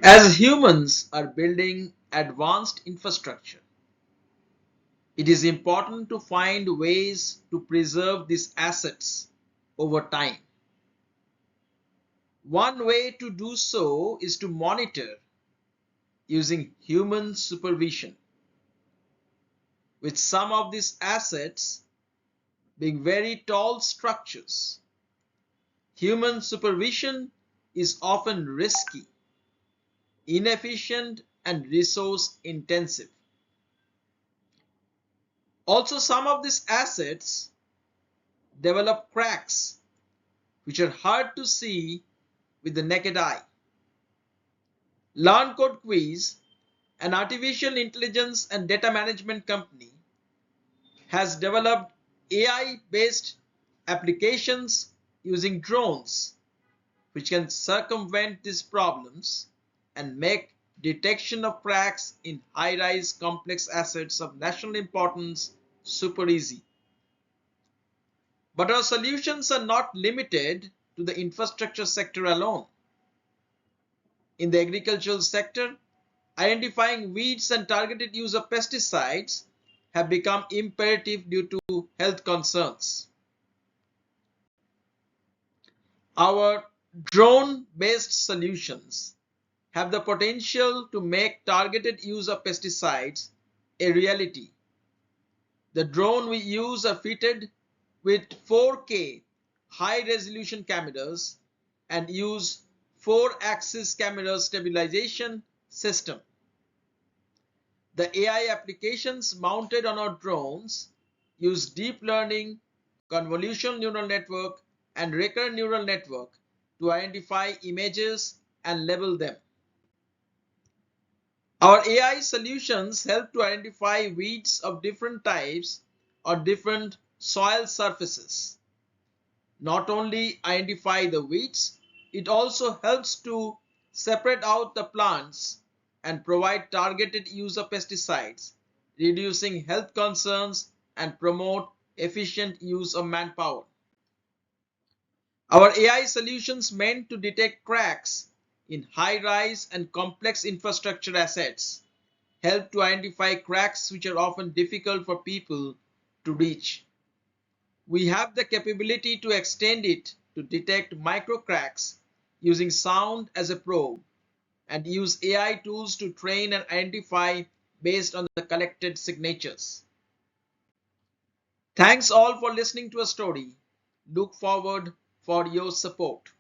As humans are building advanced infrastructure, it is important to find ways to preserve these assets over time. One way to do so is to monitor using human supervision, with some of these assets being very tall structures. Human supervision is often risky, inefficient, and resource intensive. Also, some of these assets develop cracks which are hard to see with the naked eye. Learn Code Quiz, an artificial intelligence and data management company, has developed AI-based applications using drones which can circumvent these problems and make detection of cracks in high-rise complex assets of national importance super easy. But our solutions are not limited to the infrastructure sector alone. In the agricultural sector, identifying weeds and targeted use of pesticides have become imperative due to health concerns. Our drone-based solutions have the potential to make targeted use of pesticides a reality. The drone we use are fitted with 4K high-resolution cameras and use 4-axis camera stabilization system. The AI applications mounted on our drones use deep learning, convolutional neural network, and recurrent neural network to identify images and label them. Our AI solutions help to identify weeds of different types or different soil surfaces. Not only identify the weeds, it also helps to separate out the plants and provide targeted use of pesticides, reducing health concerns and promote efficient use of manpower. Our AI solutions meant to detect cracks in high-rise and complex infrastructure assets help to identify cracks which are often difficult for people to reach. We have the capability to extend it to detect micro cracks using sound as a probe and use AI tools to train and identify based on the collected signatures. Thanks all for listening to a story. Look forward for your support.